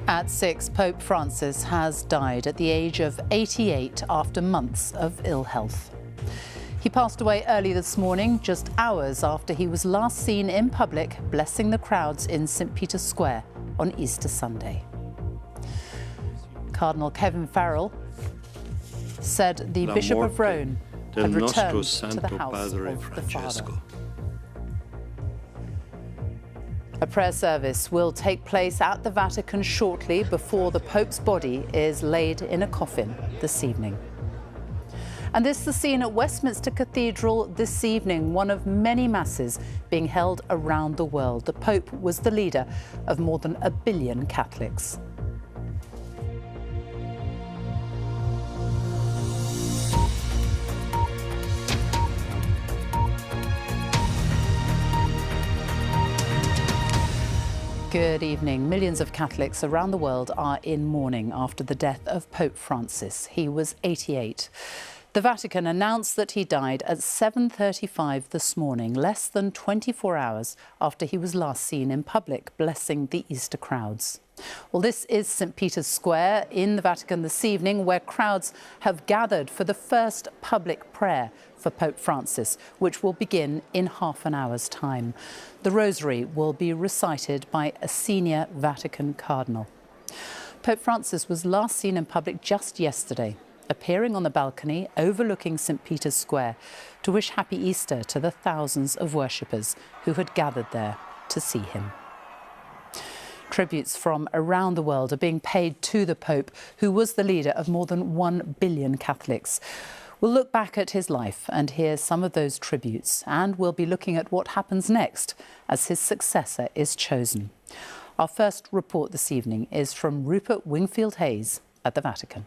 At 6, Pope Francis has died at the age of 88 after months of ill health. He passed away early this morning, just hours after he was last seen in public blessing the crowds in St. Peter's Square on Easter Sunday. Cardinal Kevin Farrell said the Bishop of Rome had returned to the house of the Father. A prayer service will take place at the Vatican shortly before the Pope's body is laid in a coffin this evening. And this is the scene at Westminster Cathedral this evening, one of many masses being held around the world. The Pope was the leader of more than 1 billion Catholics. Good evening. Millions of Catholics around the world are in mourning after the death of Pope Francis. He was 88. The Vatican announced that he died at 7:35 this morning, less than 24 hours after he was last seen in public blessing the Easter crowds. Well, this is St. Peter's Square in the Vatican this evening, where crowds have gathered for the first public prayer for Pope Francis, which will begin in half an hour's time. The Rosary will be recited by a senior Vatican cardinal. Pope Francis was last seen in public just yesterday, appearing on the balcony overlooking St. Peter's Square to wish Happy Easter to the thousands of worshippers who had gathered there to see him. Tributes from around the world are being paid to the Pope, who was the leader of more than 1 billion Catholics. We'll look back at his life and hear some of those tributes, and we'll be looking at what happens next as his successor is chosen. Our first report this evening is from Rupert Wingfield-Hayes at the Vatican.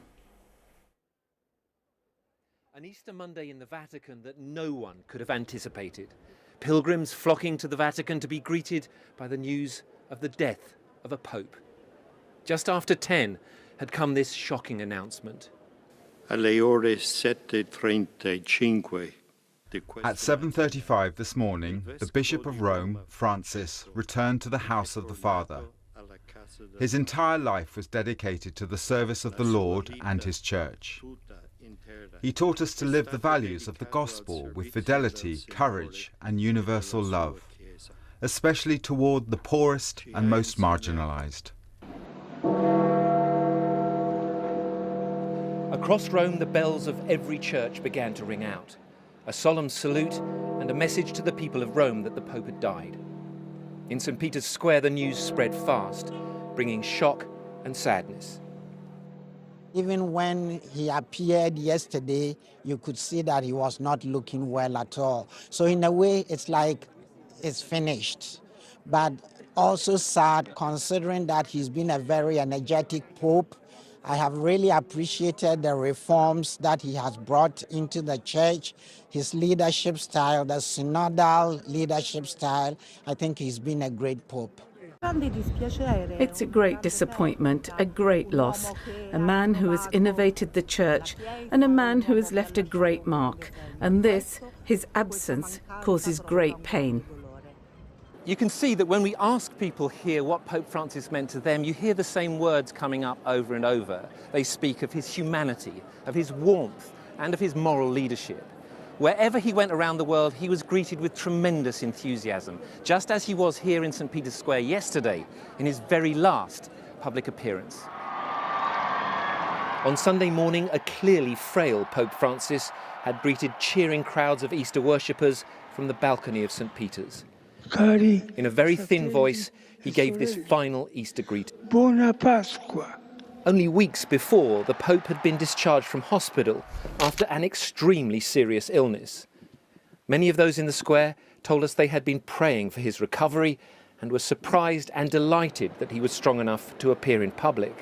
An Easter Monday in the Vatican that no one could have anticipated. Pilgrims flocking to the Vatican to be greeted by the news of the death of a pope. Just after 10 had come this shocking announcement. Alle ore 7:35. At 7:35 this morning, the Bishop of Rome, Francis, returned to the house of the Father. His entire life was dedicated to the service of the Lord and his Church. He taught us to live the values of the Gospel with fidelity, courage, and universal love, especially toward the poorest and most marginalized. Across Rome, the bells of every church began to ring out. A solemn salute and a message to the people of Rome that the Pope had died. In St. Peter's Square, the news spread fast, bringing shock and sadness. Even when he appeared yesterday, you could see that he was not looking well at all. So in a way, it's like it's finished. But also sad, considering that he's been a very energetic Pope. I have really appreciated the reforms that he has brought into the Church, his leadership style, the synodal leadership style. I think he's been a great Pope. It's a great disappointment, a great loss. A man who has innovated the Church and a man who has left a great mark. And this, his absence, causes great pain. You can see that when we ask people here what Pope Francis meant to them, you hear the same words coming up over and over. They speak of his humanity, of his warmth, and of his moral leadership. Wherever he went around the world, he was greeted with tremendous enthusiasm, just as he was here in St. Peter's Square yesterday, in his very last public appearance. On Sunday morning, a clearly frail Pope Francis had greeted cheering crowds of Easter worshippers from the balcony of St. Peter's. In a very thin voice, he gave this final Easter greeting. Buona Pasqua. Only weeks before, the Pope had been discharged from hospital after an extremely serious illness. Many of those in the square told us they had been praying for his recovery and were surprised and delighted that he was strong enough to appear in public.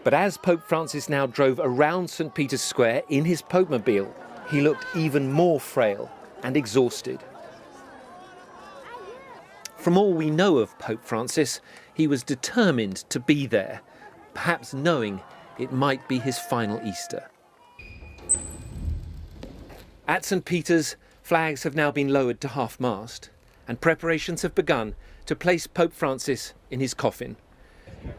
But as Pope Francis now drove around St. Peter's Square in his Popemobile, he looked even more frail and exhausted. From all we know of Pope Francis, he was determined to be there, perhaps knowing it might be his final Easter. At St. Peter's, flags have now been lowered to half-mast, and preparations have begun to place Pope Francis in his coffin.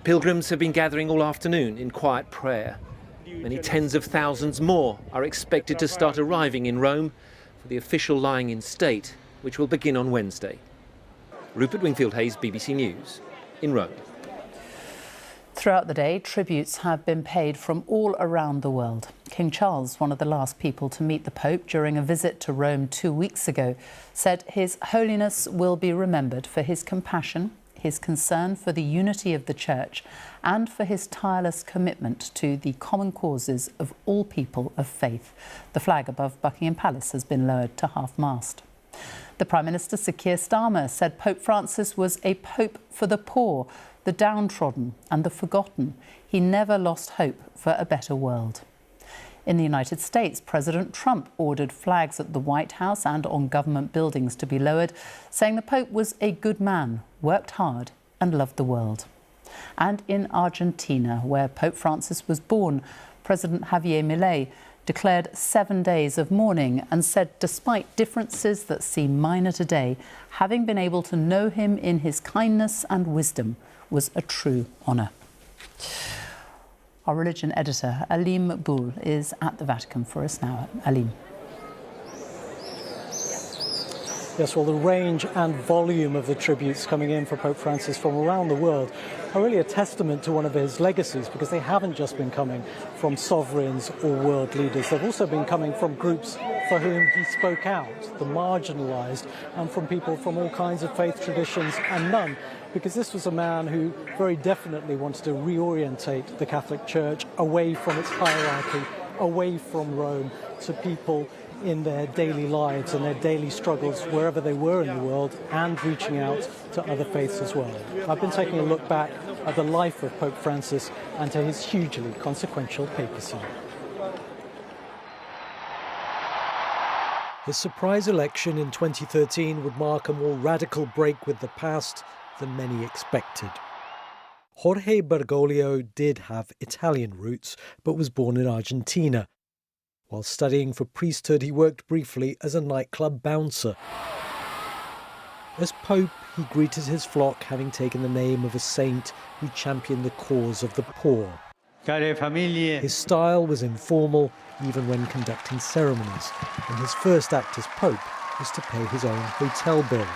Pilgrims have been gathering all afternoon in quiet prayer. Many tens of thousands more are expected to start arriving in Rome for the official lying in state, which will begin on Wednesday. Rupert Wingfield-Hayes, BBC News, in Rome. Throughout the day, tributes have been paid from all around the world. King Charles, one of the last people to meet the Pope during a visit to Rome 2 weeks ago, said His Holiness will be remembered for his compassion, his concern for the unity of the Church, and for his tireless commitment to the common causes of all people of faith. The flag above Buckingham Palace has been lowered to half-mast. The Prime Minister, Sir Keir Starmer, said Pope Francis was a pope for the poor, the downtrodden and the forgotten. He never lost hope for a better world. In the United States, President Trump ordered flags at the White House and on government buildings to be lowered, saying the Pope was a good man, worked hard and loved the world. And in Argentina, where Pope Francis was born, President Javier Milei declared 7 days of mourning and said despite differences that seem minor today, having been able to know him in his kindness and wisdom was a true honour. Our religion editor, Alim Boul, is at the Vatican for us now. Alim. Yes, well, the range and volume of the tributes coming in for Pope Francis from around the world are really a testament to one of his legacies, because they haven't just been coming from sovereigns or world leaders. They've also been coming from groups for whom he spoke out, the marginalised, and from people from all kinds of faith traditions and none, because this was a man who very definitely wanted to reorientate the Catholic Church away from its hierarchy, away from Rome, to people in their daily lives and their daily struggles wherever they were in the world, and reaching out to other faiths as well. I've been taking a look back at the life of Pope Francis and to his hugely consequential papacy. His surprise election in 2013 would mark a more radical break with the past than many expected. Jorge Bergoglio did have Italian roots, but was born in Argentina. While studying for priesthood, he worked briefly as a nightclub bouncer. As Pope, he greeted his flock, having taken the name of a saint who championed the cause of the poor. His style was informal, even when conducting ceremonies, and his first act as Pope was to pay his own hotel bill.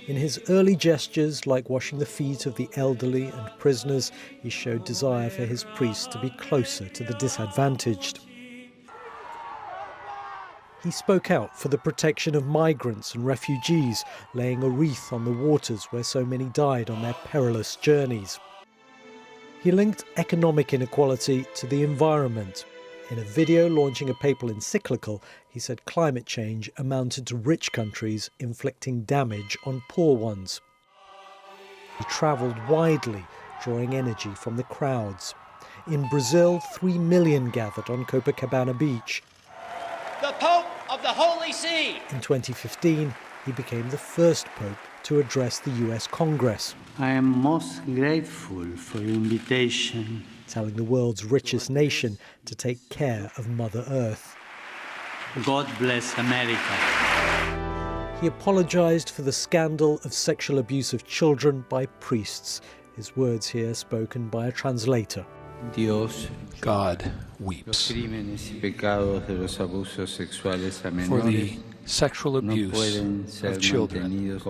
In his early gestures, like washing the feet of the elderly and prisoners, he showed desire for his priests to be closer to the disadvantaged. He spoke out for the protection of migrants and refugees, laying a wreath on the waters where so many died on their perilous journeys. He linked economic inequality to the environment. In a video launching a papal encyclical, he said climate change amounted to rich countries inflicting damage on poor ones. He travelled widely, drawing energy from the crowds. In Brazil, 3 million gathered on Copacabana Beach. The Pope of the Holy See! In 2015, he became the first pope to address the US Congress. I am most grateful for your invitation, telling the world's richest nation to take care of Mother Earth. God bless America. He apologized for the scandal of sexual abuse of children by priests. His words here spoken by a translator. God weeps for the sexual abuse of children.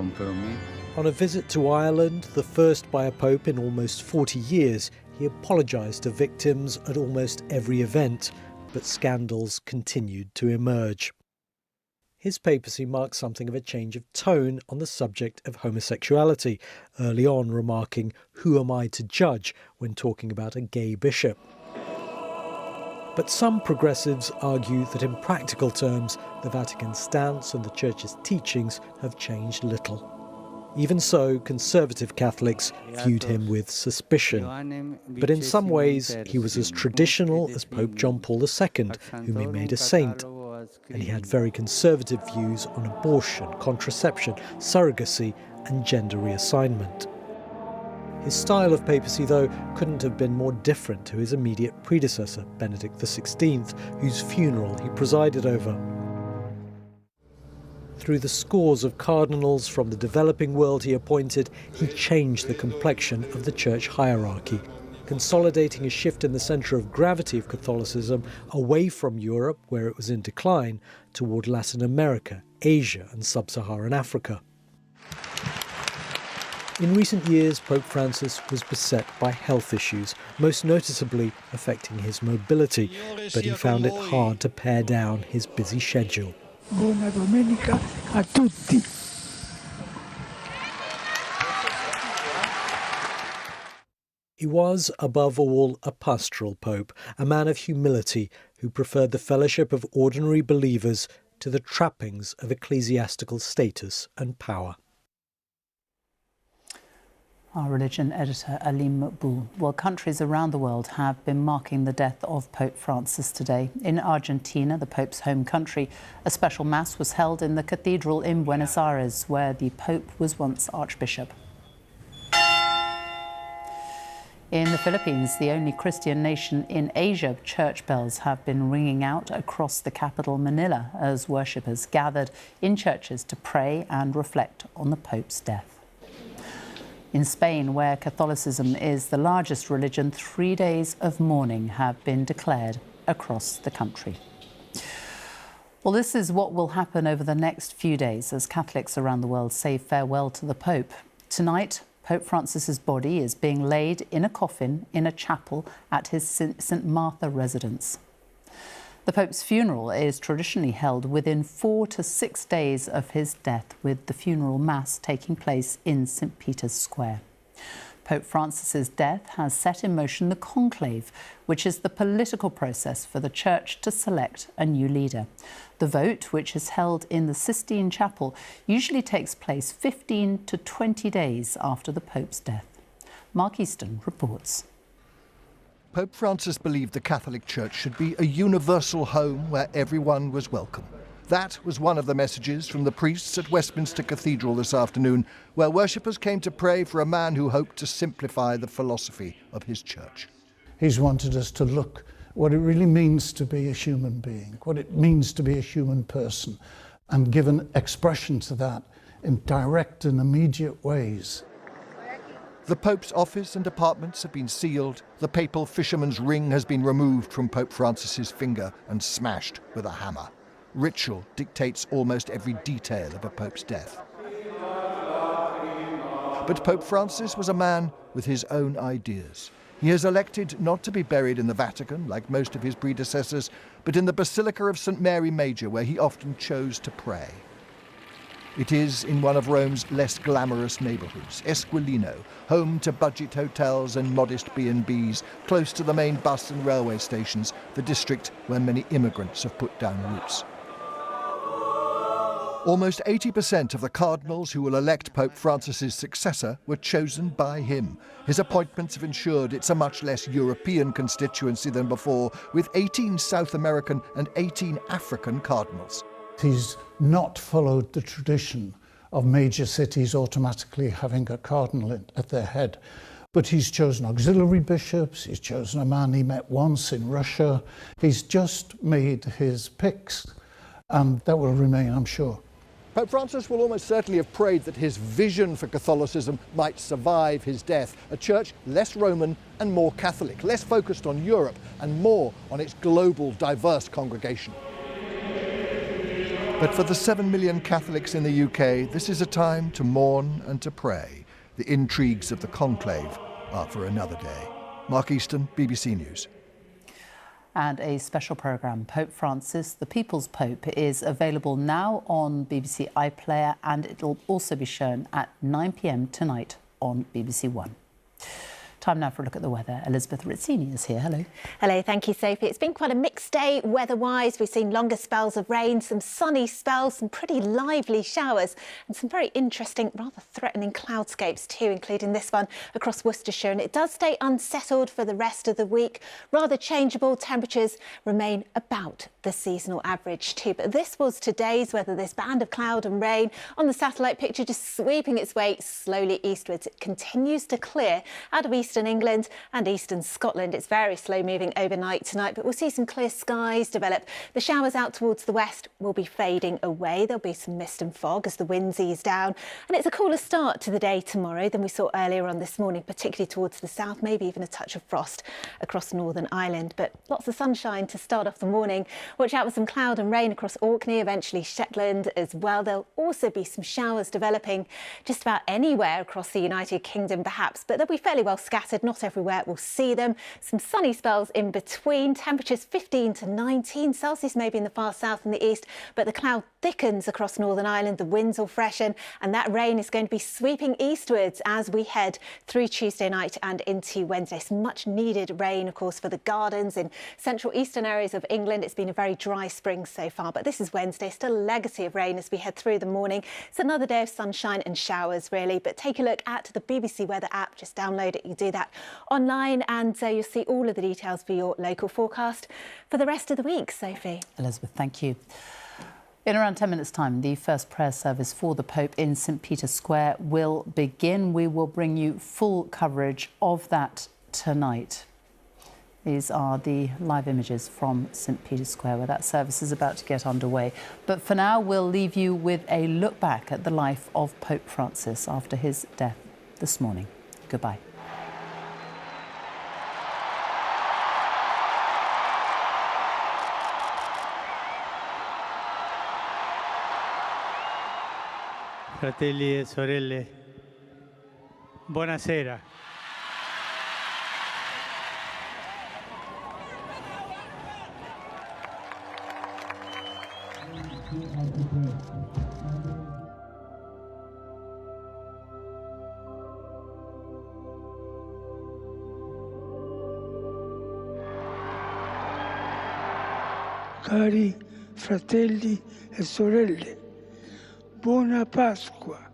On a visit to Ireland, the first by a pope in almost 40 years, he apologised to victims at almost every event, but scandals continued to emerge. His papacy marked something of a change of tone on the subject of homosexuality, early on remarking, "Who am I to judge?" when talking about a gay bishop. But some progressives argue that in practical terms, the Vatican's stance and the Church's teachings have changed little. Even so, conservative Catholics viewed him with suspicion. But in some ways, he was as traditional as Pope John Paul II, whom he made a saint. And he had very conservative views on abortion, contraception, surrogacy, and gender reassignment. His style of papacy, though, couldn't have been more different to his immediate predecessor, Benedict XVI, whose funeral he presided over. Through the scores of cardinals from the developing world he appointed, he changed the complexion of the church hierarchy, consolidating a shift in the centre of gravity of Catholicism away from Europe, where it was in decline, toward Latin America, Asia and sub-Saharan Africa. In recent years, Pope Francis was beset by health issues, most noticeably affecting his mobility, but he found it hard to pare down his busy schedule. Buona domenica a tutti. He was, above all, a pastoral pope, a man of humility who preferred the fellowship of ordinary believers to the trappings of ecclesiastical status and power. Our religion editor, Alim Maqbool. Well, countries around the world have been marking the death of Pope Francis today. In Argentina, the Pope's home country, a special mass was held in the cathedral in Buenos Aires, where the Pope was once Archbishop. In the Philippines, the only Christian nation in Asia, church bells have been ringing out across the capital, Manila, as worshippers gathered in churches to pray and reflect on the Pope's death. In Spain, where Catholicism is the largest religion, 3 days of mourning have been declared across the country. Well, this is what will happen over the next few days as Catholics around the world say farewell to the Pope. Tonight, Pope Francis's body is being laid in a coffin in a chapel at his St. Martha residence. The Pope's funeral is traditionally held within 4 to 6 days of his death, with the funeral mass taking place in St. Peter's Square. Pope Francis's death has set in motion the conclave, which is the political process for the Church to select a new leader. The vote, which is held in the Sistine Chapel, usually takes place 15 to 20 days after the Pope's death. Mark Easton reports. Pope Francis believed the Catholic Church should be a universal home where everyone was welcome. That was one of the messages from the priests at Westminster Cathedral this afternoon, where worshippers came to pray for a man who hoped to simplify the philosophy of his church. He's wanted us to look what it really means to be a human being, what it means to be a human person, and given expression to that in direct and immediate ways. The Pope's office and apartments have been sealed. The papal fisherman's ring has been removed from Pope Francis's finger and smashed with a hammer. Ritual dictates almost every detail of a pope's death. But Pope Francis was a man with his own ideas. He has elected not to be buried in the Vatican, like most of his predecessors, but in the Basilica of St. Mary Major, where he often chose to pray. It is in one of Rome's less glamorous neighbourhoods, Esquilino, home to budget hotels and modest B&Bs, close to the main bus and railway stations, the district where many immigrants have put down roots. Almost 80% of the cardinals who will elect Pope Francis's successor were chosen by him. His appointments have ensured it's a much less European constituency than before, with 18 South American and 18 African cardinals. He's not followed the tradition of major cities automatically having a cardinal at their head, but he's chosen auxiliary bishops, he's chosen a man he met once in Russia. He's just made his picks, and that will remain, I'm sure. Pope Francis will almost certainly have prayed that his vision for Catholicism might survive his death, a church less Roman and more Catholic, less focused on Europe and more on its global, diverse congregation. But for the 7 million Catholics in the UK, this is a time to mourn and to pray. The intrigues of the conclave are for another day. Mark Easton, BBC News. And a special programme, Pope Francis, the People's Pope, is available now on BBC iPlayer, and it'll also be shown at 9 p.m. tonight on BBC One. Time now for a look at the weather. Elizabeth Rizzini is here. Hello. Hello, thank you, Sophie. It's been quite a mixed day weather-wise. We've seen longer spells of rain, some sunny spells, some pretty lively showers and some very interesting, rather threatening cloudscapes too, including this one across Worcestershire. And it does stay unsettled for the rest of the week. Rather changeable, temperatures remain about the seasonal average too. But this was today's weather, this band of cloud and rain on the satellite picture just sweeping its way slowly eastwards. It continues to clear out of eastern England and eastern Scotland. It's very slow moving overnight tonight, but we'll see some clear skies develop. The showers out towards the west will be fading away. There'll be some mist and fog as the winds ease down, and it's a cooler start to the day tomorrow than we saw earlier on this morning, particularly towards the south, maybe even a touch of frost across Northern Ireland. But lots of sunshine to start off the morning. Watch out for some cloud and rain across Orkney, eventually Shetland as well. There'll also be some showers developing just about anywhere across the United Kingdom perhaps, but they'll be fairly well scattered. Not everywhere will see them. Some sunny spells in between. Temperatures 15 to 19 Celsius maybe in the far south and the east, but the cloud thickens across Northern Ireland. The winds will freshen and that rain is going to be sweeping eastwards as we head through Tuesday night and into Wednesday. Some much needed rain, of course, for the gardens in central eastern areas of England. It's been a very dry spring so far, but this is Wednesday, still a legacy of rain as we head through the morning. It's another day of sunshine and showers really, but take a look at the BBC Weather app. Just download it. You do that online and you'll see all of the details for your local forecast for the rest of the week. Sophie. Elizabeth, thank you. In around 10 minutes' time, the first prayer service for the Pope in St. Peter's Square will begin. We will bring you full coverage of that tonight. These are the live images from St. Peter's Square where that service is about to get underway. But for now, we'll leave you with a look back at the life of Pope Francis after his death this morning. Goodbye. Fratelli e sorelle, buonasera. Cari fratelli e sorelle, buona Pasqua.